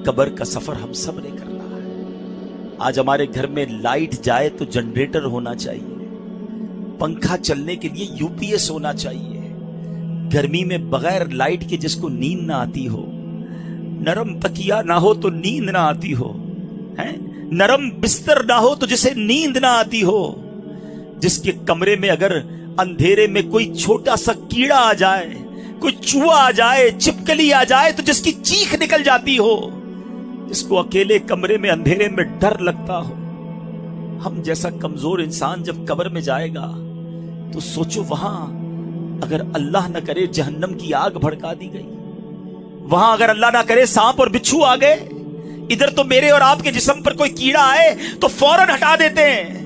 قبر کا سفر ہم سب نے کرنا ہے۔ آج ہمارے گھر میں لائٹ جائے تو جنریٹر ہونا چاہیے، پنکھا چلنے کے لیے یو پی ایس ہونا چاہیے، گرمی میں بغیر لائٹ کے جس کو نیند نہ آتی ہو، نرم تکیا نہ ہو تو نیند نہ آتی ہو، نرم بستر نہ ہو تو جسے نیند نہ آتی ہو، جس کے کمرے میں اگر اندھیرے میں کوئی چھوٹا سا کیڑا آ جائے، کوئی چوہا آ جائے، چھپکلی آ جائے تو جس کی چیخ نکل جاتی ہو، جس کو اکیلے کمرے میں اندھیرے میں ڈر لگتا ہو۔ ہم جیسا کمزور انسان جب قبر میں جائے گا تو سوچو، وہاں اگر اللہ نہ کرے جہنم کی آگ بھڑکا دی گئی، وہاں اگر اللہ نہ کرے سانپ اور بچھو آ گئے، ادھر تو میرے اور آپ کے جسم پر کوئی کیڑا آئے تو فوراً ہٹا دیتے ہیں،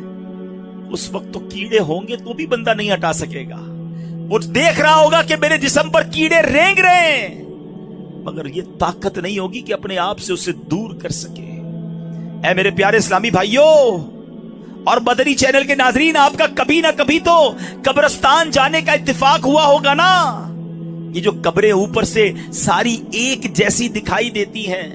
اس وقت تو کیڑے ہوں گے تو بھی بندہ نہیں ہٹا سکے گا، وہ دیکھ رہا ہوگا کہ میرے جسم پر کیڑے رینگ رہے ہیں، مگر یہ طاقت نہیں ہوگی کہ اپنے آپ سے اسے دور کر سکے۔ اے میرے پیارے اسلامی بھائیوں اور مدنی چینل کے ناظرین، آپ کا کبھی نہ کبھی تو قبرستان جانے کا اتفاق ہوا ہوگا نا۔ یہ جو قبریں اوپر سے ساری ایک جیسی دکھائی دیتی ہیں،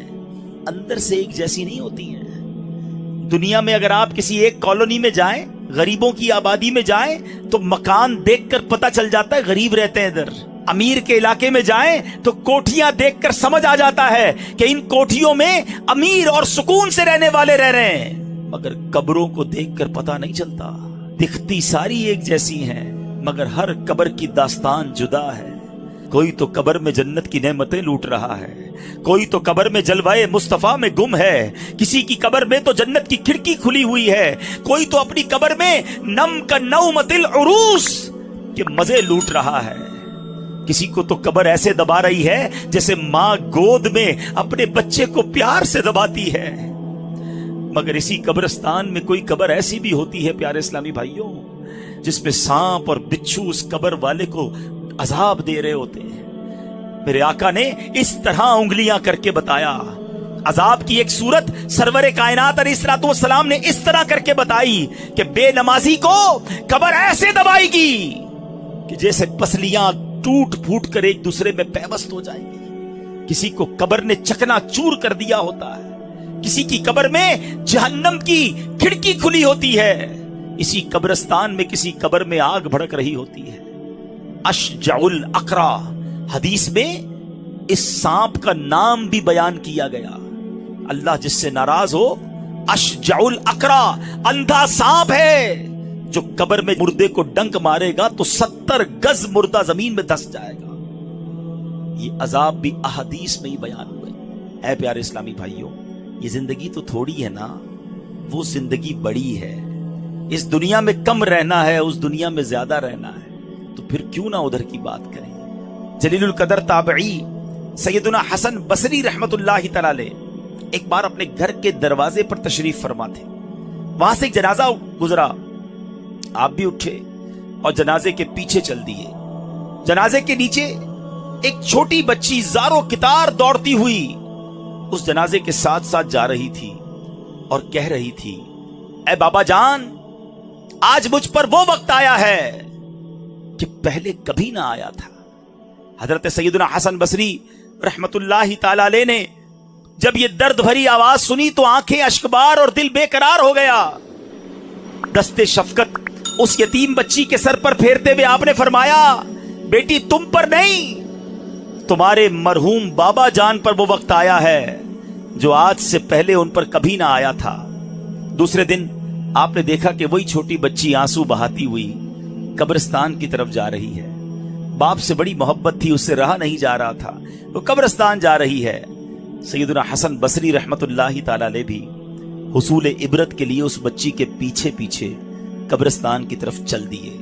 اندر سے ایک جیسی نہیں ہوتی ہیں۔ دنیا میں اگر آپ کسی ایک کالونی میں جائیں، غریبوں کی آبادی میں جائیں تو مکان دیکھ کر پتہ چل جاتا ہے غریب رہتے ہیں ادھر۔ امیر کے علاقے میں جائیں تو کوٹھیاں دیکھ کر سمجھ آ جاتا ہے کہ ان کوٹھیوں میں امیر اور سکون سے رہنے والے رہ رہے ہیں، مگر قبروں کو دیکھ کر پتہ نہیں چلتا، دکھتی ساری ایک جیسی ہیں مگر ہر قبر کی داستان جدا ہے۔ کوئی تو قبر میں جنت کی نعمتیں لوٹ رہا ہے، کوئی تو قبر میں جلوائے مصطفیٰ میں گم ہے، کسی کی قبر میں تو جنت کی کھڑکی کھلی ہوئی ہے، کوئی تو اپنی قبر میں نم کا نومت العروس کے مزے لوٹ رہا ہے، کسی کو تو قبر ایسے دبا رہی ہے جیسے ماں گود میں اپنے بچے کو پیار سے دباتی ہے۔ مگر اسی قبرستان میں کوئی قبر ایسی بھی ہوتی ہے پیارے اسلامی بھائیوں، جس میں سانپ اور بچھو اس قبر والے کو عذاب دے رہے ہوتے ہیں۔ میرے آقا نے اس طرح انگلیاں کر کے بتایا، عذاب کی ایک صورت سرور کائنات علیہ الصلوۃ والسلام نے اس طرح کر کے بتائی کہ بے نمازی کو قبر ایسے دبائے گی کہ جیسے پسلیاں ٹوٹ پھوٹ کر ایک دوسرے میں پیوست ہو جائیں گی۔ کسی کو قبر نے چکنا چور کر دیا ہوتا ہے، کسی کی قبر میں جہنم کی کھڑکی کھلی ہوتی ہے، اسی قبرستان میں کسی قبر میں آگ بھڑک رہی ہوتی ہے۔ اشجع الاقرا، حدیث میں اس سانپ کا نام بھی بیان کیا گیا۔ اللہ جس سے ناراض ہو، اشجع الاقرا، اندھا سانپ ہے جو قبر میں مردے کو ڈنک مارے گا تو 70 گز مردہ زمین میں دھس جائے گا۔ یہ عذاب بھی احادیث میں ہی بیان ہوئے۔ اے پیارے اسلامی بھائیوں، یہ زندگی تو تھوڑی ہے نا، وہ زندگی بڑی ہے۔ اس دنیا میں کم رہنا ہے، اس دنیا میں زیادہ رہنا ہے، تو پھر کیوں نہ ادھر کی بات کریں۔ جلیل القدر تابعی سیدنا حسن بصری رحمت اللہ تعالی علیہ ایک بار اپنے گھر کے دروازے پر تشریف فرما تھے، وہاں سے ایک جنازہ گزرا، آپ بھی اٹھے اور جنازے کے پیچھے چل دیے۔ جنازے کے نیچے ایک چھوٹی بچی زارو کتار دوڑتی ہوئی اس جنازے کے ساتھ ساتھ جا رہی تھی اور کہہ رہی تھی، اے بابا جان، آج مجھ پر وہ وقت آیا ہے کہ پہلے کبھی نہ آیا تھا۔ حضرت سیدنا حسن بصری رحمت اللہ تعالی علیہ نے جب یہ درد بھری آواز سنی تو آنکھیں اشکبار اور دل بے قرار ہو گیا۔ دست شفقت اس یتیم بچی کے سر پر پھیرتے ہوئے آپ نے فرمایا، بیٹی تم پر نہیں، تمہارے مرحوم بابا جان پر وہ وقت آیا ہے جو آج سے پہلے ان پر کبھی نہ آیا تھا۔ دوسرے دن آپ نے دیکھا کہ وہی چھوٹی بچی آنسو بہاتی ہوئی قبرستان کی طرف جا رہی ہے۔ باپ سے بڑی محبت تھی، اس سے رہا نہیں جا رہا تھا، وہ قبرستان جا رہی ہے۔ سیدنا حسن بصری رحمت اللہ تعالی علیہ بھی حصول عبرت کے لیے اس بچی کے پیچھے پیچھے قبرستان کی طرف چل دیے۔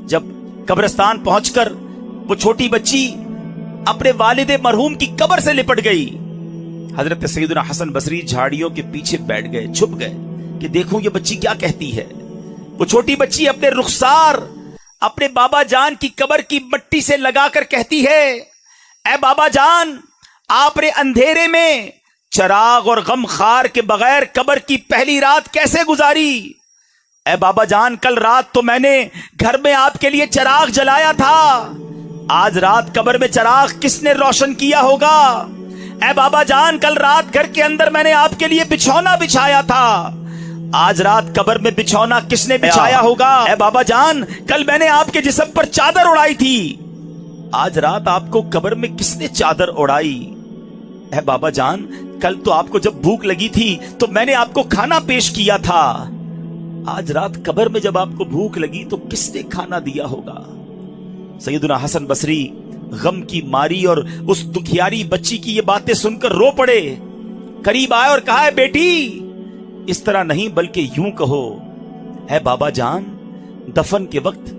جب قبرستان پہنچ کر وہ چھوٹی بچی اپنے والد مرحوم کی قبر سے لپٹ گئی، حضرت سیدنا حسن بصری جھاڑیوں کے پیچھے بیٹھ گئے، چھپ گئے کہ دیکھوں یہ بچی کیا کہتی ہے۔ وہ چھوٹی بچی اپنے رخسار اپنے بابا جان کی قبر کی مٹی سے لگا کر کہتی ہے، اے بابا جان، آپ نے اندھیرے میں چراغ اور غم خار کے بغیر قبر کی پہلی رات کیسے گزاری؟ اے بابا جان، کل رات تو میں نے گھر میں آپ کے لیے چراغ جلایا تھا، آج رات قبر میں چراغ کس نے روشن کیا ہوگا؟ اے بابا جان کل رات گھر کے اندر میں نے آپ کے لیے بچھونا بچھایا تھا، آج رات قبر میں بچھونا کس نے بچھایا ہوگا؟ اے بابا جان کل میں نے آپ کے جسم پر چادر اڑائی تھی، آج رات آپ کو قبر میں کس نے چادر اڑائی؟ اے بابا جان کل تو آپ کو جب بھوک لگی تھی تو میں نے آپ کو کھانا پیش کیا تھا، آج رات قبر میں جب آپ کو بھوک لگی تو کس نے کھانا دیا ہوگا؟ سیدنا حسن بصری غم کی ماری اور اس دکھیاری بچی کی یہ باتیں سن کر رو پڑے، قریب آئے اور کہا، بیٹی اس طرح نہیں بلکہ یوں کہو، اے بابا جان دفن کے وقت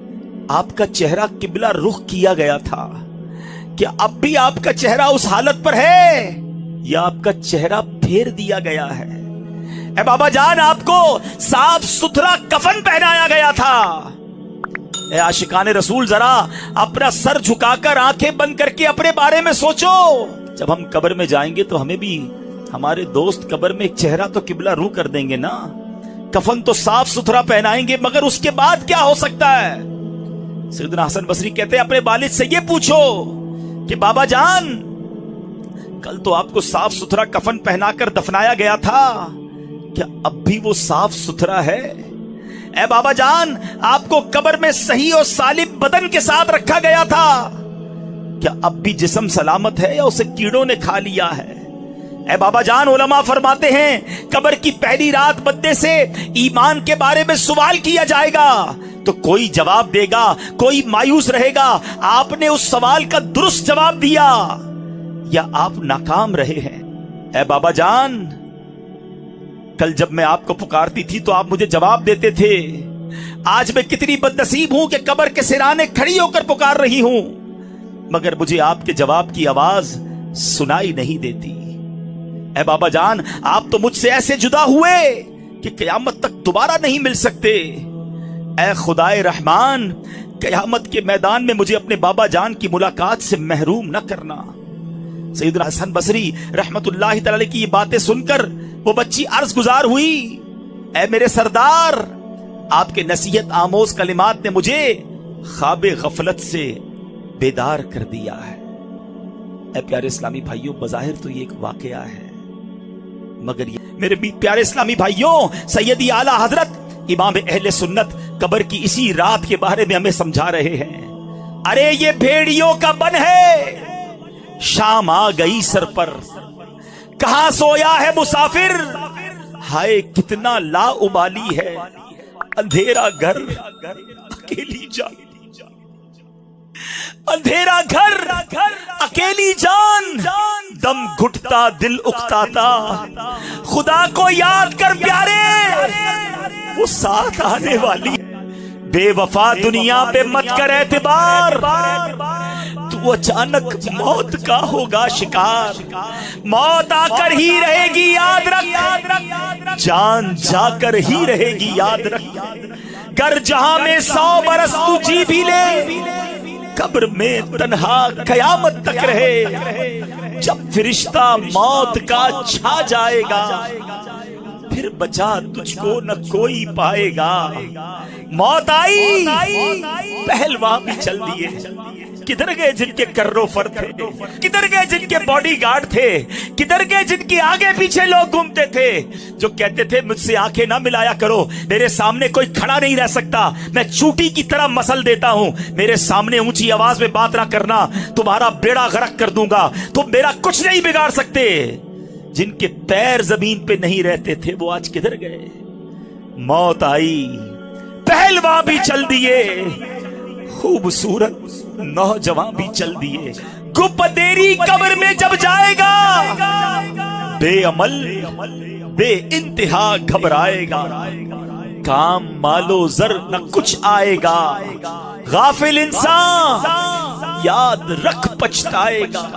آپ کا چہرہ قبلہ رخ کیا گیا تھا، کیا اب بھی آپ کا چہرہ اس حالت پر ہے یا آپ کا چہرہ پھیر دیا گیا ہے؟ اے بابا جان آپ کو صاف ستھرا کفن پہنایا گیا تھا، اے عاشقان رسول ذرا اپنا سر جھکا کر آنکھیں بند کر کے اپنے بارے میں سوچو، جب ہم قبر میں جائیں گے تو ہمیں بھی ہمارے دوست قبر میں ایک چہرہ تو قبلہ رو کر دیں گے نا، کفن تو صاف ستھرا پہنائیں گے، مگر اس کے بعد کیا ہو سکتا ہے؟ سیدنا حسن بصری کہتے ہیں اپنے والد سے یہ پوچھو کہ بابا جان کل تو آپ کو صاف ستھرا کفن پہنا کر دفنایا گیا تھا، کیا اب بھی وہ صاف ستھرا ہے؟ اے بابا جان آپ کو قبر میں صحیح اور سالم بدن کے ساتھ رکھا گیا تھا، کیا اب بھی جسم سلامت ہے یا اسے کیڑوں نے کھا لیا ہے؟ اے بابا جان علماء فرماتے ہیں قبر کی پہلی رات بندے سے ایمان کے بارے میں سوال کیا جائے گا تو کوئی جواب دے گا، کوئی مایوس رہے گا، آپ نے اس سوال کا درست جواب دیا یا آپ ناکام رہے ہیں؟ اے بابا جان کل جب میں آپ کو پکارتی تھی تو آپ مجھے جواب دیتے تھے، آج میں کتنی بد نصیب ہوں کہ قبر کے سرانے کھڑی ہو کر پکار رہی ہوں مگر مجھے آپ کے جواب کی آواز سنائی نہیں دیتی۔ اے بابا جان آپ تو مجھ سے ایسے جدا ہوئے کہ قیامت تک دوبارہ نہیں مل سکتے، اے خدائے رحمان قیامت کے میدان میں مجھے اپنے بابا جان کی ملاقات سے محروم نہ کرنا۔ سیدنا حسن بصری رحمت اللہ تعالی کی یہ باتیں سن کر وہ بچی عرض گزار ہوئی، اے میرے سردار آپ کے نصیحت آموز کلمات نے مجھے خواب غفلت سے بیدار کر دیا ہے۔ اے پیارے اسلامی بھائیوں بظاہر تو یہ ایک واقعہ ہے مگر یہ میرے پیارے اسلامی بھائیوں سیدی اعلیٰ حضرت امام اہل سنت قبر کی اسی رات کے بارے میں ہمیں سمجھا رہے ہیں، ارے یہ بھیڑیوں کا بن ہے، شام آ گئی سر پر، کہاں سویا ہے مسافر، ہائے کتنا لا ابالی ہے، اندھیرا گھر اکیلی جان، اندھیرا گھر اکیلی جان، دم گھٹتا دل اکتاتا، خدا کو یاد کر پیارے وہ ساتھ آنے والی، بے وفا دنیا پہ مت کر اعتبار، تو اچانک موت کا ہوگا شکار، موت آ کر ہی رہے گی یاد رکھ، جان جا کر ہی رہے گی یاد رکھ، گر جہاں میں 100 برس تو جی بھی لے، قبر میں تنہا قیامت تک رہے، جب فرشتہ موت کا چھا جائے گا پھر بچا تجھ کو نہ کوئی پائے گا، موت آئی پہلوان بھی چل دیے، کدھر گئے جن کے کرو فر تھے، کدھر گئے جن کے باڈی گارڈ تھے، کدھر گئے جن کے آگے پیچھے لوگ گھومتے تھے جو کہتے تھے مجھ سے آنکھیں نہ ملایا کرو، میرے سامنے کوئی کھڑا نہیں رہ سکتا، میں چوٹی کی طرح مسل دیتا ہوں، میرے سامنے اونچی آواز میں بات نہ کرنا تمہارا بیڑا غرق کر دوں گا، تم میرا کچھ نہیں بگاڑ سکتے، جن کے پیر زمین پہ نہیں رہتے تھے وہ آج کدھر گئے؟ موت آئی پہلوان بھی چل دیے، خوبصورت نوجوان بھی چل دیے، گپدیری قبر میں جب جائے گا بے عمل بے انتہا گھبرائے گا، کام مالو زر نہ کچھ آئے گا، غافل انسان یاد رکھ پچھتائے گا،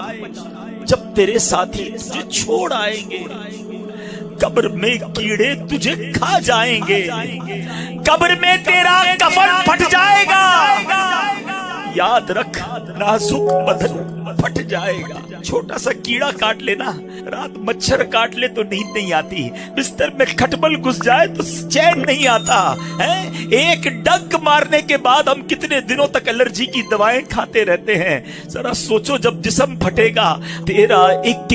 جب تیرے ساتھی تجھے چھوڑ آئیں گے قبر میں کیڑے تجھے کھا جائیں گے، قبر میں تیرا کفن پھٹ جائے گا، یاد رکھ نازک بدن پھٹ جائے گا، چھوٹا سا کیڑا کاٹ لینا، رات مچھر کاٹ لے تو نیند نہیں آتی، بستر میں کھٹمل گھس جائے تو چین نہیں آتا، ایک ڈنک مارنے کے بعد ہم کتنے دنوں تک الرجی کی دوائیں کھاتے رہتے ہیں، ذرا سوچو جب جسم پھٹے گا تیرا ایک